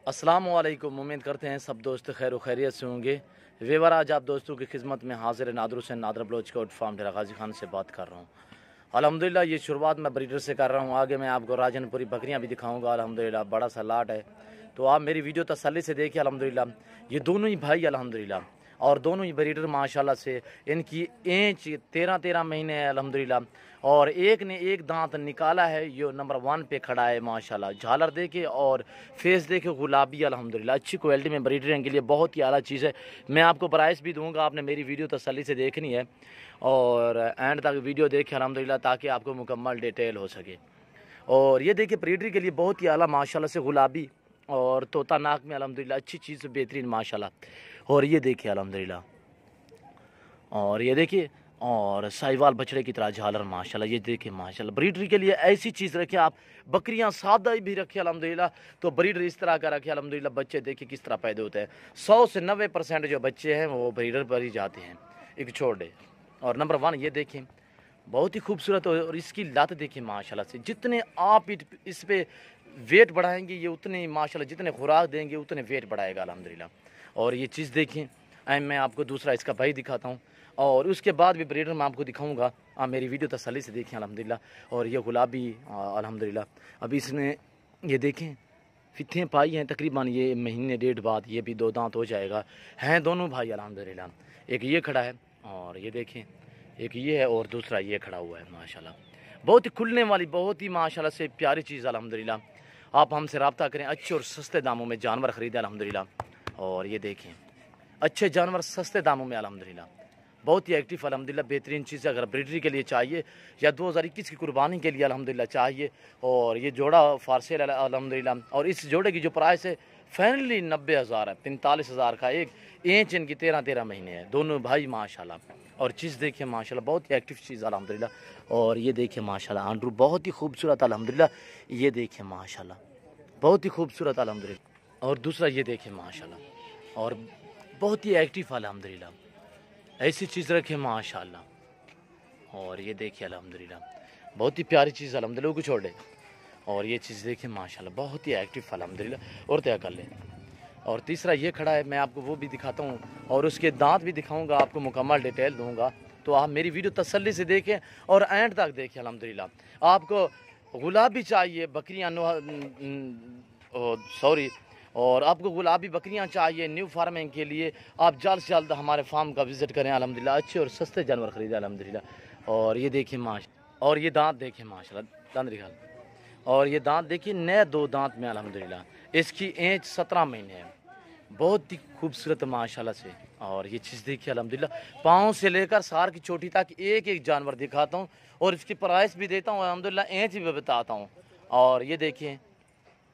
अस्सलाम वालेकुम। उम्मीद करते हैं सब दोस्त खैर व खैरियत से होंगे। वेवर आज आप दोस्तों की खिदमत में हाजिर है। नादर हुसैन नादर बलोच कोट फार्म डेरा गाजी खान से बात कर रहा हूँ। अल्हम्दुलिल्लाह ये शुरुआत मैं ब्रीडर से कर रहा हूँ। आगे मैं आपको राजनपुरी बकरियाँ भी दिखाऊँगा। अल्हम्दुलिल्लाह बड़ा सा लाट है, तो आप मेरी वीडियो तसल्ली से देखिए। अल्हम्दुलिल्लाह ये दोनों ही भाई अल्हम्दुलिल्लाह, और दोनों ही ब्रीडर माशाल्लाह से इनकी एज 13-13 महीने है अल्हम्दुलिल्लाह। और एक ने एक दांत निकाला है, ये नंबर 1 पे खड़ा है माशाल्लाह। झालर देखे और फेस देखे गुलाबी अल्हम्दुलिल्लाह। अच्छी क्वालिटी में ब्रीडर के लिए बहुत ही आला चीज़ है। मैं आपको प्राइस भी दूंगा, आपने मेरी वीडियो तसल्ली से देखनी है और एंड तक वीडियो देखें अल्हम्दुलिल्लाह, ताकि आपको मुकम्मल डिटेल हो सके। और ये देखिए ब्रीडर के लिए बहुत ही आला माशाल्लाह से गुलाबी और तोता नाक में अल्हम्दुलिल्लाह अच्छी चीज़ बेहतरीन माशाल्लाह। और ये देखिए अल्हम्दुलिल्लाह, और ये देखिए और साहिवाल बछड़े की तरह झालर माशाल्लाह। ये देखिए माशाल्लाह ब्रीडर के लिए ऐसी चीज़ रखें आप। बकरियां सादा भी रखें अल्हम्दुलिल्लाह, तो ब्रीडर इस तरह का रखे अल्हम्दुलिल्लाह। बच्चे देखिए किस तरह पैदा होते हैं। 100 से 90% जो बच्चे हैं वो ब्रीडर पर ही जाते हैं, एक छोटे। और नंबर 1 ये देखें बहुत ही खूबसूरत, और इसकी लत देखिए माशाल्लाह से। जितने आप इस पे वेट बढ़ाएंगे ये उतने माशाल्लाह, जितने खुराक देंगे उतने वेट बढ़ाएगा अल्हम्दुलिल्लाह। और ये चीज़ देखें, मैं आपको दूसरा इसका भाई दिखाता हूँ, और उसके बाद भी ब्रीडर मैं आपको दिखाऊंगा। आप मेरी वीडियो तसल्ली से देखें अल्हम्दुलिल्लाह। और ये गुलाबी अल्हम्दुलिल्लाह, अभी इसने ये देखें फिथें पाई हैं तकरीबन, ये महीने डेढ़ बाद ये भी 2 दांत हो जाएगा। हैं दोनों भाई अल्हम्दुलिल्लाह। एक ये खड़ा है और ये देखें एक ये है और दूसरा ये खड़ा हुआ है माशाल्लाह। बहुत ही खुलने वाली, बहुत ही माशाल्लाह से प्यारी चीज़ अल्हम्दुलिल्लाह। आप हमसे रब्ता करें, अच्छे और सस्ते दामों में जानवर ख़रीदें अल्हम्दुलिल्लाह। और ये देखें अच्छे जानवर सस्ते दामों में अल्हम्दुलिल्लाह। बहुत ही एक्टिव अल्हम्दुलिल्लाह, बेहतरीन चीज़ अगर ब्रीडरी के लिए चाहिए या 2021 की कुर्बानी के लिए अल्हम्दुलिल्लाह चाहिए। और ये जोड़ा फारसेल अल्हम्दुलिल्लाह। और इस जोड़े की जो प्राइस है फाइनली 90,000 है, 45,000 का एक इंच। इनकी 13-13 महीने है दोनों भाई माशाल्लाह। और चीज़ देखिए माशाल्लाह बहुत ही एक्टिव चीज़ अल्हम्दुलिल्लाह। और ये देखिए माशाल्लाह आंड्रू बहुत ही खूबसूरत अल्हम्दुलिल्लाह। ये देखिए माशाल्लाह बहुत ही खूबसूरत अल्हम्दुलिल्लाह। और दूसरा ये देखिए माशाल्लाह, और बहुत ही एक्टिव अल्हम्दुलिल्लाह। ऐसी चीज़ रखे माशाल्लाह। और ये देखिए अल्हम्दुलिल्लाह बहुत ही प्यारी चीज़ अल्हम्दुलिल्लाह को छोड़ दे। और ये चीज़ देखिए माशाल्लाह बहुत ही एक्टिव अल्हम्दुलिल्लाह। और तय कर ले। और तीसरा ये खड़ा है, मैं आपको वो भी दिखाता हूँ और उसके दांत भी दिखाऊंगा, आपको मुकम्मल डिटेल दूंगा। तो आप मेरी वीडियो तसल्ली से देखें और एंड तक देखें अल्हम्दुलिल्लाह। आपको गुलाबी चाहिए बकरियाँ, सॉरी, और आपको गुलाबी बकरियां चाहिए न्यू फार्मिंग के लिए, आप जल्द से जल्द हमारे फार्म का विज़िट करें अल्हम्दुलिल्लाह। अच्छे और सस्ते जानवर ख़रीदें अल्हम्दुलिल्लाह। और ये देखिए और ये दांत देखिए माशाल्लाह, दांत दिखा। और ये दांत देखिए नए 2 दांत में अल्हम्दुलिल्लाह। इसकी एज 17 महीने है, बहुत ही खूबसूरत माशाल्लाह से। और ये चीज़ देखिए अल्हम्दुलिल्लाह, पाँव से लेकर सार की चोटी तक एक एक जानवर दिखाता हूँ और इसकी प्राइस भी देता हूँ अल्हम्दुलिल्लाह, एज भी बताता हूँ। और ये देखिए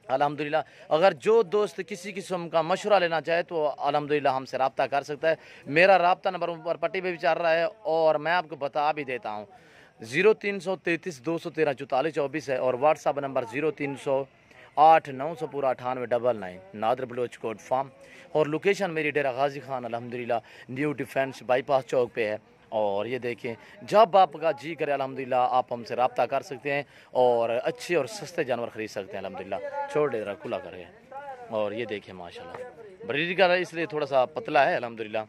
अल्हम्दुलिल्लाह, अगर जो दोस्त किसी किस्म का मशवरा लेना चाहे तो अल्हम्दुलिल्लाह हमसे रब्ता कर सकता है। मेरा रब्ता नंबर ऊपर पट्टी पे भी चल रहा है और मैं आपको बता भी देता हूँ। 0333 213 44 24 है और व्हाट्सअप नंबर 0308 900 पूरा 9899, नादर बलोच कोट फार्म। और लोकेशन मेरी डेरा गाजी खान अल्हम्दुलिल्लाह न्यू डिफेंस बाईपास चौक पे है। और ये देखें जब आपका जी करे अल्हम्दुलिल्लाह आप हमसे रब्ता कर सकते हैं और अच्छे और सस्ते जानवर ख़रीद सकते हैं अल्हम्दुलिल्लाह। छोड़ दे रहा खुला करके। और ये देखें माशाल्लाह ब्रीड का इसलिए थोड़ा सा पतला है अल्हम्दुलिल्लाह।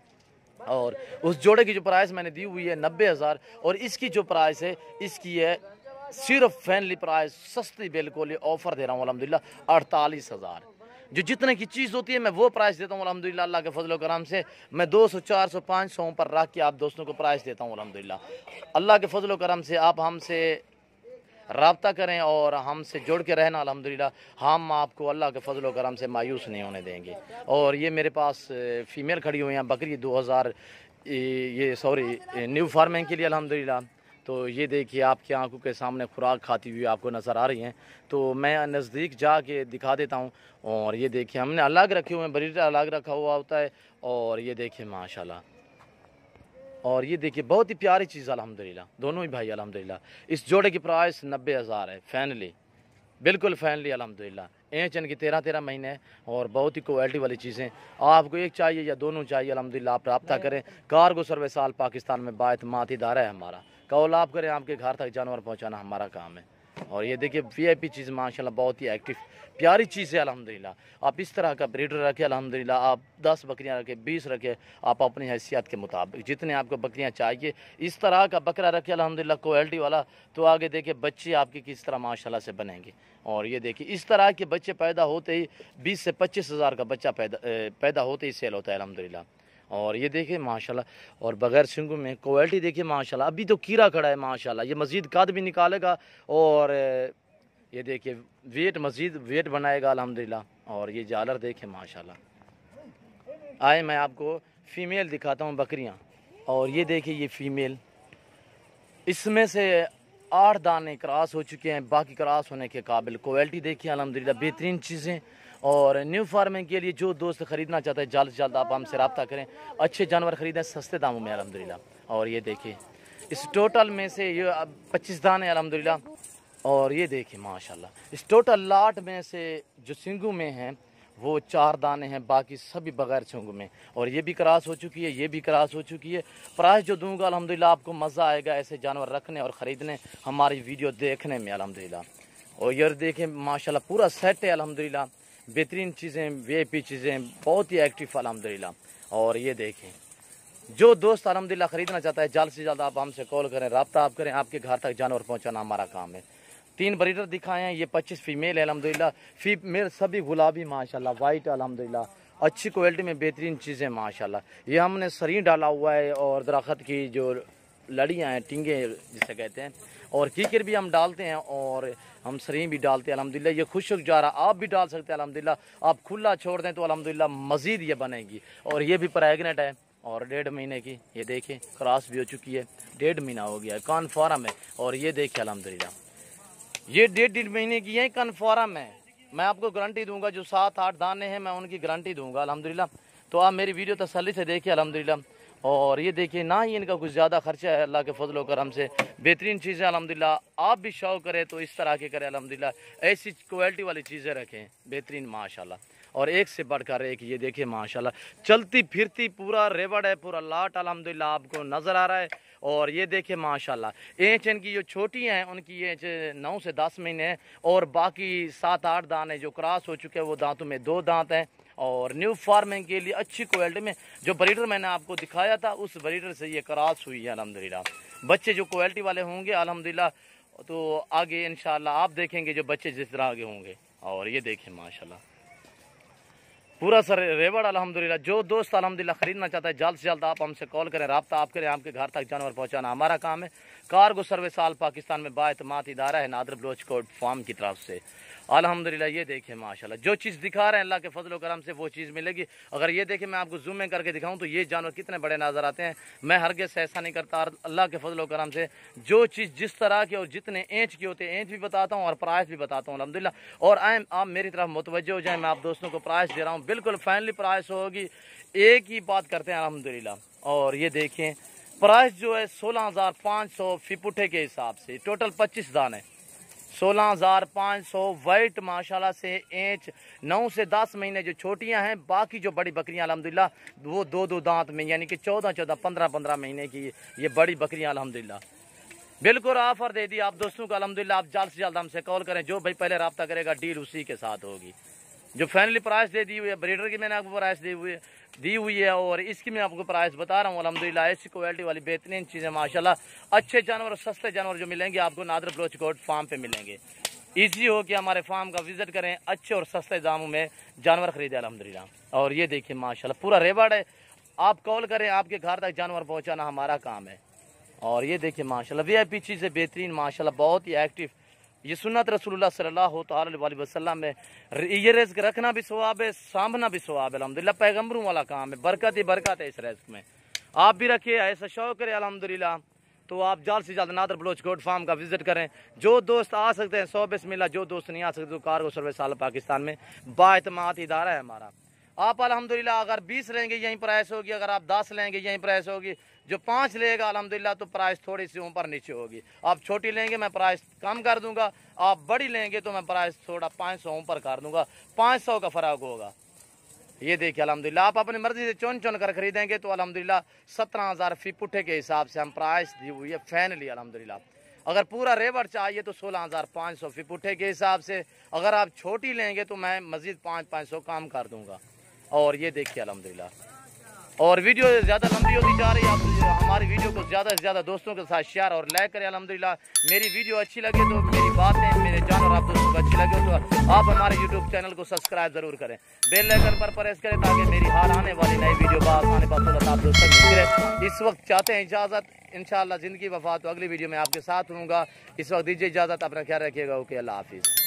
और उस जोड़े की जो प्राइस मैंने दी हुई है 90,000, और इसकी जो प्राइस है इसकी है सिर्फ फैनली प्राइस, सस्ती बिल्कुल ऑफ़र दे रहा हूँ अल्हम्दुलिल्लाह 48,000। जो जितने की चीज़ होती है मैं वो प्राइस देता हूँ अल्हम्दुलिल्लाह। अल्लाह के फजल करम से मैं 200 400 500 पर रख के आप दोस्तों को प्राइस देता हूँ अल्हम्दुलिल्लाह। अल्लाह के फजल करम से आप हमसे रब्ता करें और हमसे जुड़ के रहना अल्हम्दुलिल्लाह। हम आपको अल्लाह के फजल करम से मायूस नहीं होने देंगे। और ये मेरे पास फ़ीमेल खड़ी हुई हैं बकरी 2000 ये सॉरी न्यू फार्मिंग के लिए अल्हम्दुलिल्लाह। तो ये देखिए आपकी आंखों के सामने खुराक खाती हुई आपको नज़र आ रही हैं, तो मैं नज़दीक जाके दिखा देता हूँ। और ये देखिए हमने अलग रखे हुए हैं, ब्रीडर अलग रखा हुआ होता है। और ये देखिए माशाल्लाह, और ये देखिए बहुत ही प्यारी चीज़ अल्हम्दुलिल्लाह, दोनों ही भाई अल्हम्दुलिल्लाह। इस जोड़े की प्राइस 90,000 है, फैनली बिल्कुल फैनली अल्हम्दुलिल्लाह। एज इनकी 13-13 महीने है और बहुत ही क्वालिटी वाली चीज़ें। आपको एक चाहिए या दोनों चाहिए अल्हम्दुलिल्लाह आप रब्ता करें। कार्गो सर्विस आल पाकिस्तान में बात मात इदारा है हमारा। कॉल आप करें, आपके घर तक जानवर पहुँचाना हमारा काम है। और ये देखिए VIP चीज़ माशाल्लाह बहुत ही एक्टिव प्यारी चीज़ है अल्हम्दुलिल्लाह। आप इस तरह का ब्रीडर रखें अल्हम्दुलिल्लाह, आप 10 बकरियां रखें, 20 रखें, आप अपनी हैसियत के मुताबिक जितने आपको बकरियां चाहिए इस तरह का बकरा रखें अल्हम्दुलिल्लाह क्वालिटी वाला, तो आगे देखिए बच्चे आपके किस तरह माशाल्लाह से बनेंगे। और ये देखिए इस तरह के बच्चे पैदा होते ही 20 से 25 हज़ार का बच्चा पैदा होते ही सेल होता है अल्हम्दुलिल्लाह। और ये देखिए माशाल्लाह, और बगैर सिंगों में क्वालिटी देखिए माशाल्लाह। अभी तो कीड़ा खड़ा है माशाल्लाह, ये मज़ीद कद भी निकालेगा और ये देखिए मज़ीद वेट बनाएगा अल्हम्दुलिल्लाह। और ये जालर देखें माशाल्लाह। आए मैं आपको फ़ीमेल दिखाता हूँ बकरियाँ, और ये देखिए ये फ़ीमेल, इसमें से 8 दाने क्रॉस हो चुके हैं, बाकी क्रॉस होने के काबिल। क्वालिटी देखिए अल्हम्दुलिल्लाह बेहतरीन चीज़ें। और न्यू फार्मिंग के लिए जो दोस्त ख़रीदना चाहते हैं जल्द से जल्द आप हमसे रब्ता करें, अच्छे जानवर ख़रीदें सस्ते दामों में अल्हम्दुलिल्लाह। और ये देखिए इस टोटल में से ये 25 दाने अल्हम्दुलिल्लाह। और ये देखिए माशाल्लाह इस टोटल लाट में से जो सिंगू में हैं वो 4 दाने हैं, बाकी सभी बगैर सिंगू में। और ये भी क्रॉस हो चुकी है, ये भी क्रॉस हो चुकी है। प्राइस जो दूंगा अल्हम्दुलिल्लाह आपको मज़ा आएगा ऐसे जानवर रखने और ख़रीदने, हमारी वीडियो देखने में अल्हम्दुलिल्लाह। और ये देखें माशाल्लाह पूरा सेट है अल्हम्दुलिल्लाह, बेहतरीन चीज़ें VIP चीज़ें बहुत ही एक्टिव अल्हम्दुलिल्लाह। और ये देखें जो दोस्त अल्हम्दुलिल्लाह ख़रीदना चाहता है जल्द से जल्द आप हमसे कॉल करें, रब्ता आप करें, आपके घर तक जानवर पहुँचाना हमारा काम है। 3 ब्रीडर दिखाए हैं, ये 25 फीमेल है अल्हम्दुलिल्लाह। फीमेल सभी गुलाबी माशाल्लाह, वाइट अल्हम्दुलिल्लाह, अच्छी क्वालिटी में बेहतरीन चीज़ें माशाल्लाह। ये हमने सरी डाला हुआ है और दरख्त की जो लड़ियाँ हैं, टिंगे जिसे कहते हैं, और कीकर भी हम डालते हैं और हम सरी भी डालते हैं अल्हम्दुलिल्लाह। ये खुशक जा रहा, आप भी डाल सकते हैं अल्हम्दुलिल्लाह। आप खुला छोड़ दें तो अल्हम्दुलिल्लाह मज़ीद ये बनेगी। और ये भी प्रेग्नेंट है और 1.5 महीने की, ये देखें क्रॉस भी हो चुकी है, 1.5 महीना हो गया है, कन्फर्म है। और ये देखिए अल्हम्दुलिल्लाह ये 1.5 महीने की है, कन्फर्म है। मैं आपको गारंटी दूंगा, जो 7-8 दाने हैं मैं उनकी गारंटी दूंगा अल्हम्दुलिल्लाह। तो आप मेरी वीडियो तसल्ली से देखिए अल्हम्दुलिल्लाह। और ये देखिए ना ही इनका कुछ ज़्यादा खर्चा है, अल्लाह के फजल व करम से बेहतरीन चीज़ें अल्हम्दुलिल्लाह। आप भी शौक़ करें तो इस तरह के करें अल्हम्दुलिल्लाह, ऐसी क्वालिटी वाली चीज़ें रखें बेहतरीन माशाल्लाह। और एक से बढ़कर एक, ये देखिए माशाल्लाह चलती फिरती पूरा रेवड़ है, पूरा लाट अल्हम्दुलिल्लाह आपको नज़र आ रहा है। और ये देखिए माशाल्लाह एंच इनकी जो छोटी हैं उनकी एंच 9 से 10 महीने हैं, और बाकी 7-8 दाने जो क्रॉस हो चुके हैं वो दांतों में 2 दांत हैं। और न्यू फार्मिंग के लिए अच्छी क्वालिटी में जो ब्रीडर मैंने आपको दिखाया था उस ब्रीडर से ये क्रॉस हुई है अल्हम्दुलिल्लाह। बच्चे जो क्वालिटी वाले होंगे अल्हम्दुलिल्लाह, तो आगे इंशाल्लाह आप देखेंगे जो बच्चे जिस तरह आगे होंगे। और ये देखें माशाल्लाह पूरा सर रेवड़ अल्हम्दुलिल्लाह। जो दोस्त अल्हम्दुलिल्लाह ख़रीदना चाहता है जल्द से जल्द आप हमसे कॉल करें, रब्ता आप करें, आपके घर तक जानवर पहुंचाना हमारा काम है। कार्गो सर्विस आल पाकिस्तान में बाएतमाद इदारा है नादर बलोच कोट फार्म की तरफ से अल्हम्दुलिल्लाह। ये देखें माशाल्लाह जो चीज़ दिखा रहे हैं अल्लाह के फजल व करम से वो चीज़ मिलेगी। अगर ये देखें मैं आपको जूम में करके दिखाऊं तो ये जानवर कितने बड़े नज़र आते हैं। मैं हरगिज़ से ऐसा नहीं करता, अल्लाह के फजल व करम से जो चीज़ जिस तरह की और जितने इंच की होते हैं इंच भी बताता हूँ और प्राइस भी बताता हूँ अल्हम्दुलिल्लाह। और आप मेरी तरफ मुतवज्जो हो जाएँ, मैं आप दोस्तों को प्राइस दे रहा हूँ, बिल्कुल फाइनली प्राइस होगी, एक ही बात करते हैं अल्हम्दुलिल्लाह। और ये देखें प्राइस जो है 16,500 फी पुट्ठे के हिसाब से, टोटल 25 दाने 16,500 वाइट माशाल्लाह से इंच 9 से 10 महीने जो छोटियां हैं, बाकी जो बड़ी बकरियां अल्हम्दुलिल्लाह वो 2-2 दांत में यानी कि 14-14 15-15 महीने की ये बड़ी बकरियां अल्हम्दुलिल्लाह। बिल्कुल ऑफर दे दी आप दोस्तों को अल्हम्दुलिल्लाह। आप जल्द से जल्द हमसे कॉल करें, जो भाई पहले रब्ता करेगा डील उसी के साथ होगी। जो फाइनली प्राइस दे दी हुई है ब्रीडर की मैंने आपको प्राइस दी हुई है और इसकी मैं आपको प्राइस बता रहा हूँ अल्हम्दुलिल्लाह। ऐसी क्वालिटी वाली बेहतरीन चीज़ें माशाल्लाह, अच्छे जानवर और सस्ते जानवर जो मिलेंगे आपको नादर बलोच कोट फार्म पे मिलेंगे। ईजी हो कि हमारे फार्म का विजिट करें, अच्छे और सस्ते दामों में जानवर खरीदे अल्हम्दुलिल्लाह। और ये देखिए माशाल्लाह पूरा रेवड़ है, आप कॉल करें आपके घर तक जानवर पहुँचाना हमारा काम है। और ये देखिए माशाल्लाह VIP चीज़ें बेहतरीन माशाल्लाह, बहुत ही एक्टिव। ये सुन्नत रसूलुल्लाह सल्लल्लाहु अलैहि वसल्लम में ये रिज़्क रखना भी सवाब है, सामना भी सवाब है अल्हम्दुलिल्लाह। पैगम्बरों वाला काम है, बरकत ही बरकत है इस रिज़्क में। आप भी रखिए, ऐसा शौक़ करें अल्हम्दुलिल्लाह। तो आप जल्द से जल्द नादर बलोच कोट फार्म का विजिट करें। जो दोस्त आ सकते हैं 100 बिस्मिल्लाह, जो दोस्त नहीं आ सकते तो कार्गो सर्विस आल पाकिस्तान में बाएतमाद इदारा है हमारा। आप अल्हम्दुलिल्लाह अगर 20 लेंगे यहीं प्राइस होगी, अगर आप 10 लेंगे यहीं प्राइस होगी, जो 5 लेगा अल्हम्दुलिल्लाह तो प्राइस थोड़ी सी ऊपर नीचे होगी। आप छोटी लेंगे मैं प्राइस कम कर दूंगा, आप बड़ी लेंगे तो मैं प्राइस थोड़ा 500 ऊपर कर दूंगा, 500 का फ़र्क होगा। ये देखिए अल्हम्दुलिल्लाह आप अपनी मर्जी से चुन चुन कर खरीदेंगे तो अल्हम्दुलिल्लाह 17,000 फी पुट्ठे के हिसाब से हम प्राइस दी हुई है फाइनली अल्हम्दुलिल्लाह। اگر پورا ریوڑ چاہیے تو 16,500 فی پٹھے کے حساب سے. اگر آپ چھوٹی لیں گے تو میں مزید 500 کام کر دوں گا. اور یہ دیکھیے الحمدللہ. اور ویڈیو زیادہ لمبی ہوتی جا رہی ہے. آپ ہماری ویڈیو کو زیادہ سے زیادہ دوستوں کے ساتھ شیئر اور لائک کریں. الحمدللہ میری ویڈیو اچھی لگے تو میری باتیں میرے جانور آپ دوستوں کو اچھی لگے تو آپ ہمارے یوٹیوب چینل کو سبسکرائب ضرور کریں. بیل آئیکن پر پریس کریں تاکہ میری ہر آنے والی نئی ویڈیو آنے پر آپ دوستوں کو ملتی رہے. اس وقت چاہتے ہیں اجازت. انشاءاللہ زندگی وفات تو اگلی ویڈیو میں آپ کے ساتھ ہوں گا. اس وقت دیجیے اجازت. اپنا خیال رکھیے گا. اوکے اللہ حافظ.